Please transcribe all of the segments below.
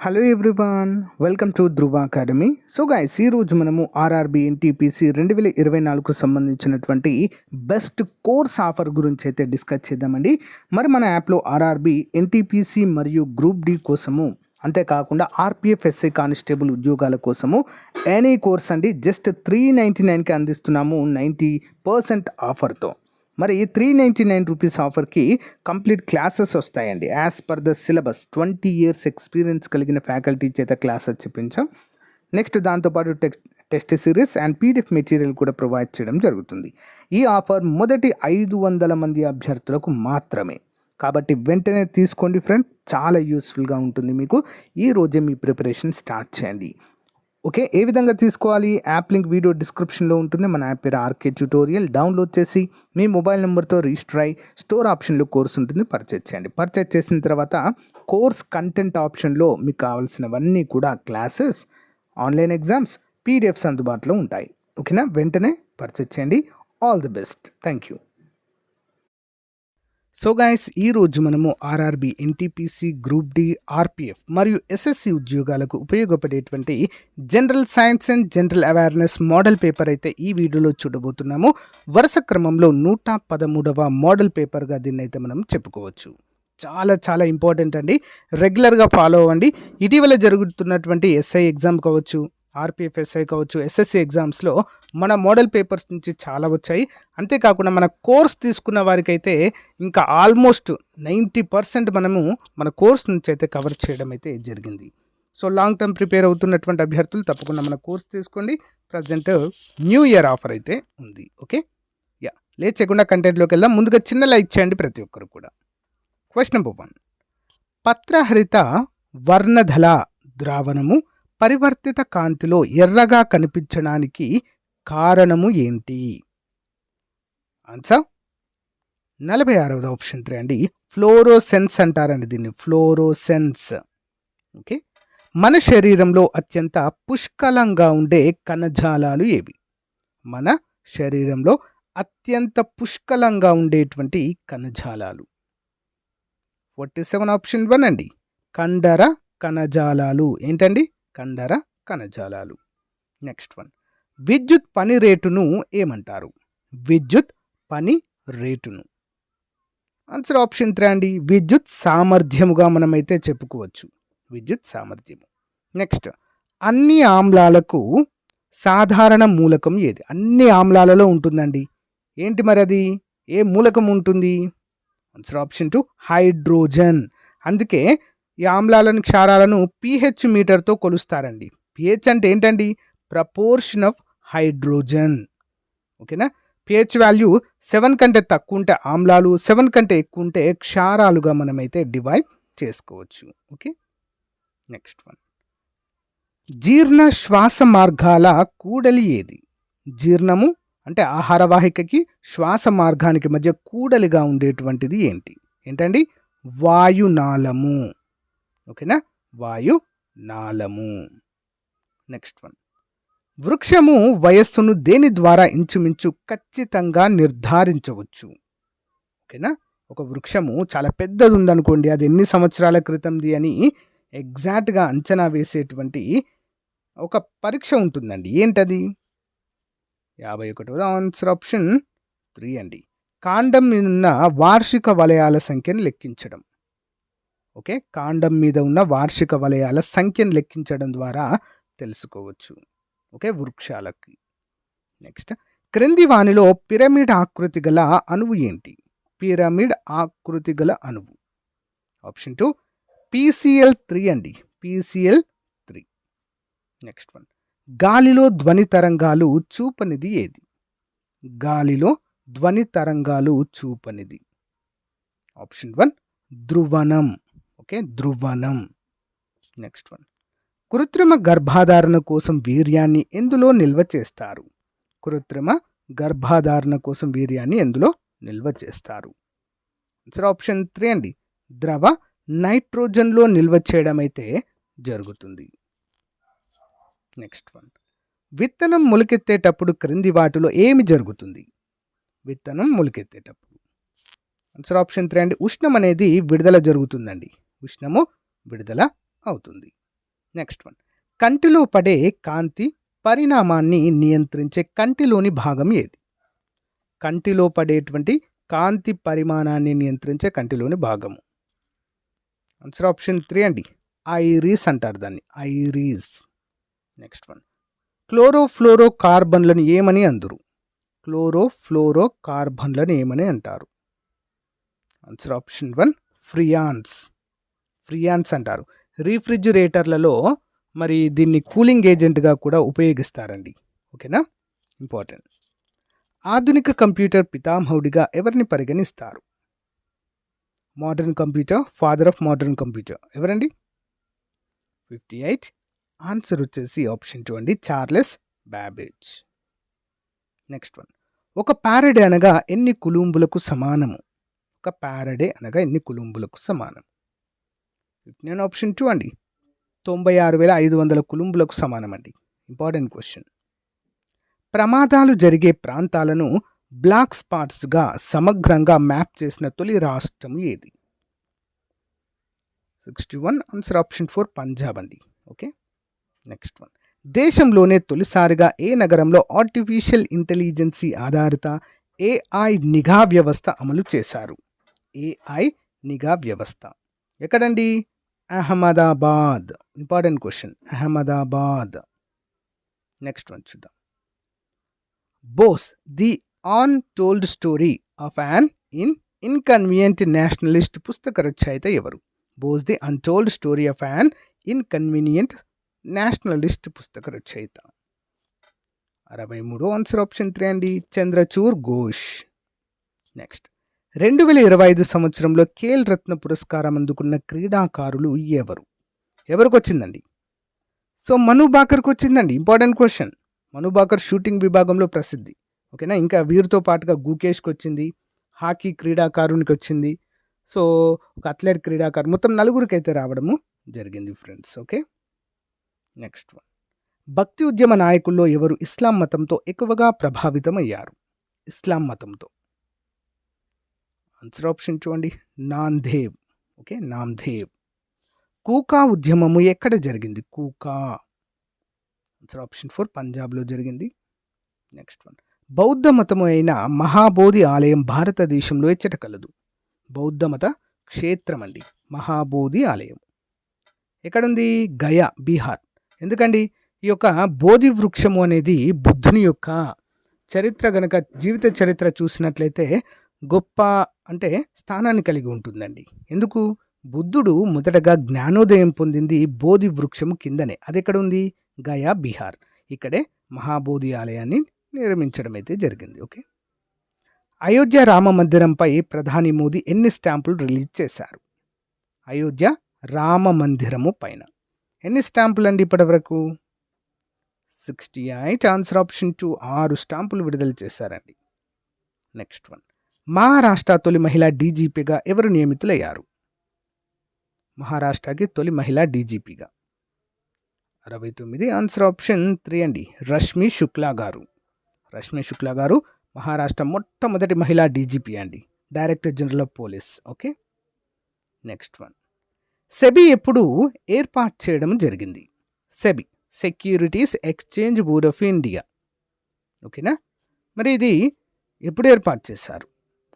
Hello everyone, welcome to Dhruva academy. So guys, ఈరోజు మనము RRB NTPC 2024కు సంబంధించినటువంటి best course offer గురించి అయితే డిస్కస్ చేద్దామండి. మరి మన యాప్లో ఆర్ఆర్బి ఎన్టీపీసీ మరియు గ్రూప్ డి కోసము, అంతేకాకుండా ఆర్పిఎఫ్ ఎస్ఐ కానిస్టేబుల్ ఉద్యోగాల కోసము ఎనీ కోర్స్ అండి జస్ట్ 399కి అందిస్తున్నాము 90% ఆఫర్తో. మరి 399 రూపీస్ ఆఫర్కి కంప్లీట్ క్లాసెస్ వస్తాయండి. As per the syllabus 20 years experience కలిగిన ఫ్యాకల్టీ చేత క్లాసెస్ చెప్పించాం. నెక్స్ట్ దాంతోపాటు test series and PDF material కూడా ప్రొవైడ్ చేయడం జరుగుతుంది. ఈ ఆఫర్ మొదటి 500 మంది అభ్యర్థులకు మాత్రమే, కాబట్టి వెంటనే తీసుకోండి ఫ్రెండ్, చాలా యూస్ఫుల్గా ఉంటుంది మీకు. ఈ రోజే మీ ప్రిపరేషన్ స్టార్ట్ చేయండి. ఓకే, ఏ విధంగా తీసుకోవాలి? యాప్ లింక్ వీడియో డిస్క్రిప్షన్లో ఉంటుంది. మన యాప్ పేరు ఆర్కే ట్యూటోరియల్. డౌన్లోడ్ చేసి మీ మొబైల్ నెంబర్తో రిజిస్టర్ అయ్యి స్టోర్ ఆప్షన్లో కోర్స్ ఉంటుంది, పర్చేజ్ చేయండి. పర్చేజ్ చేసిన తర్వాత కోర్స్ కంటెంట్ ఆప్షన్లో మీకు కావాల్సినవన్నీ కూడా క్లాసెస్, ఆన్లైన్ ఎగ్జామ్స్, పీడిఎఫ్స్ అందుబాటులో ఉంటాయి. ఓకేనా, వెంటనే పర్చేజ్ చేయండి. All the best, thank you. So guys, ఈరోజు మనము RRB NTPC group D, RPF మరియు ఎస్ఎస్సి ఉద్యోగాలకు ఉపయోగపడేటువంటి general science and general awareness model paper అయితే ఈ వీడియోలో చూడబోతున్నాము. వరుస క్రమంలో 113వ మోడల్ పేపర్గా దీన్ని అయితే మనం చెప్పుకోవచ్చు. చాలా చాలా ఇంపార్టెంట్ అండి, రెగ్యులర్గా ఫాలో అవ్వండి. ఇటీవల జరుగుతున్నటువంటి ఎస్ఐ ఎగ్జామ్ కావచ్చు, ఆర్పిఎఫ్ ఎస్ఐ కావచ్చు, ఎస్ఎస్సి ఎగ్జామ్స్లో మన మోడల్ పేపర్స్ నుంచి చాలా వచ్చాయి. అంతేకాకుండా మన కోర్స్ తీసుకున్న వారికైతే ఇంకా ఆల్మోస్ట్ 90% మనము మన కోర్స్ నుంచి అయితే కవర్ చేయడం అయితే జరిగింది. సో లాంగ్ టర్మ్ ప్రిపేర్ అవుతున్నటువంటి అభ్యర్థులు తప్పకుండా మన కోర్స్ తీసుకోండి. ప్రజెంట్ న్యూ ఇయర్ ఆఫర్ అయితే ఉంది. ఓకే, లేట్ చేయకుండా కంటెంట్లోకి వెళ్దాం. ముందుగా చిన్న లైక్ చేయండి ప్రతి ఒక్కరు కూడా. క్వశ్చన్ నెంబర్ 1, పత్రహరిత వర్ణధల ద్రావణము పరివర్తిత కాంతిలో ఎర్రగా కనిపించడానికి కారణము ఏంటి? ఆన్సర్ 46వ ఆప్షన్ 3 అండి, ఫ్లోరోసెన్స్ అంటారండి దీన్ని, ఫ్లోరోసెన్స్. ఓకే, మన శరీరంలో అత్యంత పుష్కలంగా ఉండే కణజాలాలు ఏవి? మన శరీరంలో అత్యంత పుష్కలంగా ఉండేటువంటి కణజాలాలు 47 ఆప్షన్ 1 అండి, కండర కణజాలాలు. ఏంటండి? కండర కణజాలాలు. నెక్స్ట్ 1, విద్యుత్ పని రేటును ఏమంటారు? విద్యుత్ పని రేటును. ఆన్సర్ ఆప్షన్ 3 అండి, విద్యుత్ సామర్థ్యముగా మనమైతే చెప్పుకోవచ్చు, విద్యుత్ సామర్థ్యము. నెక్స్ట్, అన్ని ఆమ్లాలకు సాధారణ మూలకం ఏది? అన్ని ఆమ్లాలలో ఉంటుందండి. ఏంటి మరి అది? ఏ మూలకం ఉంటుంది? Answer option 2, hydrogen. అందుకే ఈ ఆమ్లాలను, క్షారాలను pH మీటర్తో కొలుస్తారండి. pH అంటే ఏంటండి? Proportion of hydrogen. ఓకేనా, pH వాల్యూ 7 కంటే తక్కువ ఉంటే ఆమ్లాలు, 7 కంటే ఎక్కువ ఉంటే క్షారాలుగా మనమైతే డివైడ్ చేసుకోవచ్చు. ఓకే, నెక్స్ట్ 1, జీర్ణ శ్వాస మార్గాల కూడలి ఏది? జీర్ణము అంటే ఆహార వాహికకి, శ్వాస మార్గానికి మధ్య కూడలిగా ఉండేటువంటిది ఏంటి? ఏంటండి? వాయునాళము. ఓకేనా, వాయునాళము. నెక్స్ట్ 1, వృక్షము వయస్సును దేని ద్వారా ఇంచుమించు ఖచ్చితంగా నిర్ధారించవచ్చు? ఓకేనా, ఒక వృక్షము చాలా పెద్దది ఉందనుకోండి, అది ఎన్ని సంవత్సరాల క్రితంది అని ఎగ్జాక్ట్గా అంచనా వేసేటువంటి ఒక పరీక్ష ఉంటుందండి. ఏంటది? 51వ ఆన్సర్ ఆప్షన్ 3 అండి, కాండం మీద ఉన్న వార్షిక వలయాల సంఖ్యను లెక్కించడం. ఓకే, కాండం మీద ఉన్న వార్షిక వలయాల సంఖ్యను లెక్కించడం ద్వారా తెలుసుకోవచ్చు. ఓకే, వృక్షాలకి. నెక్స్ట్, క్రింది వానిలో పిరమిడ్ ఆకృతి గల అణువు ఏంటి? పిరమిడ్ ఆకృతి గల అణువు. ఆప్షన్ 2, PCl3 అండి, PCl3. నెక్స్ట్ 1, గాలిలో ధ్వని తరంగాలు చూపనిది ఏది? గాలిలో ధ్వని తరంగాలు చూపనిది. ఆప్షన్ 1, ధ్రువణం. ఓకే, ధ్రువణం. నెక్స్ట్ 1, కృత్రిమ గర్భాధారణ కోసం వీర్యాన్ని ఎందులో నిల్వ చేస్తారు? కృత్రిమ గర్భాధారణ కోసం వీర్యాన్ని ఎందులో నిల్వ చేస్తారు? ఆన్సర్ ఆప్షన్ 3 అండి, ద్రవ నైట్రోజన్లో నిల్వ చేయడం అయితే జరుగుతుంది. నెక్స్ట్ 1, విత్తనం మొలకెత్తేటప్పుడు క్రింది వాటిలో ఏమి జరుగుతుంది? విత్తనం మొలకెత్తేటప్పుడు ఆన్సర్ ఆప్షన్ 3 అండి, ఉష్ణం అనేది విడుదల జరుగుతుందండి, ఉష్ణము విడుదల అవుతుంది. నెక్స్ట్ వన్, కంటిలో పడే కాంతి పరిణామాన్ని నియంత్రించే కంటిలోని భాగం ఏది? కంటిలో పడేటువంటి కాంతి పరిమాణాన్ని నియంత్రించే కంటిలోని భాగము. ఆన్సర్ ఆప్షన్ 3 అండి, ఐరిస్ అంటారు దాన్ని, ఐరిస్. నెక్స్ట్ వన్, క్లోరోఫ్లోరో కార్బన్లను ఏమని అందురు? క్లోరోఫ్లోరో కార్బన్లను ఏమని అంటారు? Answer option 1, ఫ్రియాన్స్. ఫ్రియాన్స్ అంటారు. రీఫ్రిజిరేటర్లలో మరి దీన్ని కూలింగ్ ఏజెంట్గా కూడా ఉపయోగిస్తారండి. ఓకేనా, ఇంపార్టెంట్. ఆధునిక కంప్యూటర్ పితామహుడిగా ఎవరిని పరిగణిస్తారు? Modern computer, father of modern computer ఎవరండి? 58. ఆన్సర్ వచ్చేసి ఆప్షన్ 2 అండి, చార్లెస్ బ్యాబేజ్. నెక్స్ట్ వన్, ఒక పారడే అనగా ఎన్ని కులుంబులకు సమానము? ఒక పారడే అనగా ఎన్ని కులుంబులకు సమానం? 59 ఆప్షన్ 2 అండి, 96,500 కులుంబులకు సమానం అండి. Important question. ప్రమాదాలు జరిగే ప్రాంతాలను బ్లాక్ స్పాట్స్గా సమగ్రంగా మ్యాప్ చేసిన తొలి రాష్ట్రం ఏది? 61 ఆన్సర్ ఆప్షన్ 4, పంజాబ్ అండి. ఓకే, నెక్స్ట్ వన్, దేశంలోనే తొలిసారిగా ఏ నగరంలో ఆర్టిఫిషియల్ ఇంటెలిజెన్సీ ఆధారిత ఏఐ నిఘా వ్యవస్థ అమలు చేశారు? ఏఐ నిఘా వ్యవస్థ ఎక్కడండి? Ahmedabad. Important question, Ahmedabad. Next one చూద్దాం. Bose the untold story of an inconvenient nationalist పుస్తక రచయిత ఎవరు? Bose the untold story of an inconvenient nationalist పుస్తక రచయిత. 63 ఆన్సర్ ఆప్షన్ 3 అండి, చంద్రచూర్ ఘోష్. నెక్స్ట్, 2025 సంవత్సరంలో ఖేల్ రత్న పురస్కారం అందుకున్న క్రీడాకారులు ఎవరు? ఎవరికి వచ్చిందండి? సో మను బాకర్కి వచ్చిందండి. Important question. Manu Bhaker shooting విభాగంలో ప్రసిద్ధి. ఓకేనా, ఇంకా వీరితో పాటుగా గుకేష్కి వచ్చింది, హాకీ క్రీడాకారునికి వచ్చింది, సో ఒక అథ్లెట్ క్రీడాకారు, మొత్తం 4గురికి అయితే రావడము జరిగింది ఫ్రెండ్స్. ఓకే, నెక్స్ట్ వన్, భక్తి ఉద్యమ నాయకుల్లో ఎవరు ఇస్లాం మతంతో ఎక్కువగా ప్రభావితం అయ్యారు? ఇస్లాం మతంతో. ఆన్సర్ ఆప్షన్ 2 అండి, నాందేవ్. ఓకే, నాందేవ్. కూకా ఉద్యమము ఎక్కడ జరిగింది? కూకా. ఆన్సర్ ఆప్షన్ 4, పంజాబ్లో జరిగింది. నెక్స్ట్ వన్, బౌద్ధ మతము అయిన మహాబోధి ఆలయం భారతదేశంలో ఎచ్చట కలదు? బౌద్ధ మత క్షేత్రం అండి, మహాబోధి ఆలయం. ఎక్కడుంది? గయా, బీహార్. ఎందుకండి? ఈ యొక్క బోధి వృక్షము అనేది బుద్ధుని యొక్క చరిత్ర గనక జీవిత చరిత్ర చూసినట్లయితే గొప్ప అంటే స్థానాన్ని కలిగి ఉంటుందండి. ఎందుకు? బుద్ధుడు మొదటగా జ్ఞానోదయం పొందింది బోధి వృక్షము కిందనే. అది ఎక్కడ ఉంది? గయా, బీహార్. ఇక్కడే మహాబోధి ఆలయాన్ని నిర్మించడం అయితే జరిగింది. ఓకే, అయోధ్య రామ మందిరంపై ప్రధాని మోదీ ఎన్ని స్టాంపులు రిలీజ్ చేశారు? అయోధ్య రామ మందిరము పైన ఎన్ని స్టాంపులు అండి ఇప్పటి వరకు? 68. ఆన్సర్ ఆప్షన్ 2, 6 స్టాంపులు విడుదల చేశారండి. నెక్స్ట్ వన్, మహారాష్ట్ర తొలి మహిళా డీజీపీగా ఎవరు నియమితులయ్యారు? మహారాష్ట్రకి తొలి మహిళా డీజీపీగా 69. ఆన్సర్ ఆప్షన్ 3 అండి, రష్మి శుక్లా గారు. రష్మి శుక్లా గారు మహారాష్ట్ర మొట్టమొదటి మహిళా డీజీపీ అండి, director general of police. Okay, next one, SEBI ఎప్పుడు ఏర్పాటు చేయడం జరిగింది? SEBI, securities exchange board of India. ఓకేనా, మరి ఇది ఎప్పుడు ఏర్పాటు చేశారు?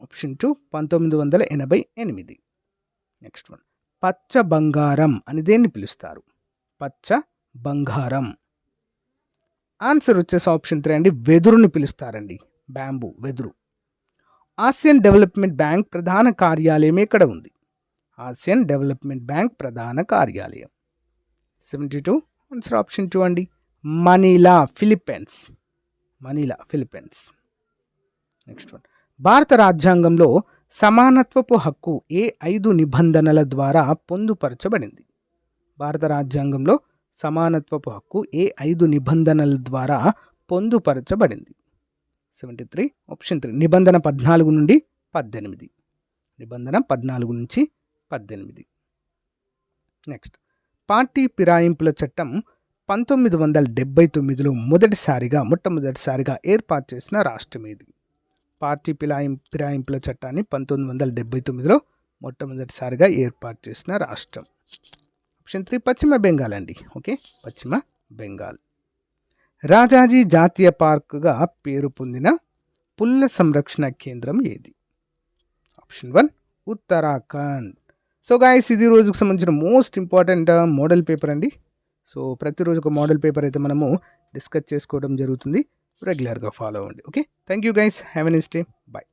ఆప్షన్ 2, 1988. నెక్స్ట్ వన్, పచ్చ బంగారం అని దేన్ని పిలుస్తారు? పచ్చ బంగారం. ఆన్సర్ వచ్చేసి ఆప్షన్ 3 అండి, వెదురుని పిలుస్తారండి, బ్యాంబూ, వెదురు. ఆసియన్ డెవలప్మెంట్ బ్యాంక్ ప్రధాన కార్యాలయం ఎక్కడ ఉంది? ఆసియన్ డెవలప్మెంట్ బ్యాంక్ ప్రధాన కార్యాలయం 72. ఆన్సర్ ఆప్షన్ 2 అండి, Manila, Philippines. Manila, Philippines. Next one, భారత రాజ్యాంగంలో సమానత్వపు హక్కు ఏ 5 నిబంధనల ద్వారా పొందుపరచబడింది? భారత రాజ్యాంగంలో సమానత్వపు హక్కు ఏ 5 నిబంధనల ద్వారా పొందుపరచబడింది? 73. ఆప్షన్ 3, నిబంధన 14 నుండి 18. నిబంధన 14 నుంచి 18. నెక్స్ట్, పార్టీ ఫిరాయింపుల చట్టం 1979లో మొట్టమొదటిసారిగా ఏర్పాటు చేసిన రాష్ట్రం ఏది? పార్టీ ఫిరాయింపుల చట్టాన్ని 1979లో మొట్టమొదటిసారిగా ఏర్పాటు చేసిన రాష్ట్రం. ఆప్షన్ 3 పశ్చిమ బెంగాల్ అండి. ఓకే, పశ్చిమ బెంగాల్. రాజాజీ జాతీయ పార్కుగా పేరు పొందిన పుల్ల సంరక్షణ కేంద్రం ఏది? ఆప్షన్ 1 ఉత్తరాఖండ్. సో గాయస్, ఇది రోజుకు సంబంధించిన మోస్ట్ ఇంపార్టెంట్ మోడల్ పేపర్ అండి. సో ప్రతిరోజు ఒక మోడల్ పేపర్ అయితే మనము డిస్కస్ చేసుకోవడం జరుగుతుంది. రెగ్యులర్గా ఫాలో అవ్వండి. Okay, thank you guys, have a nice day, bye.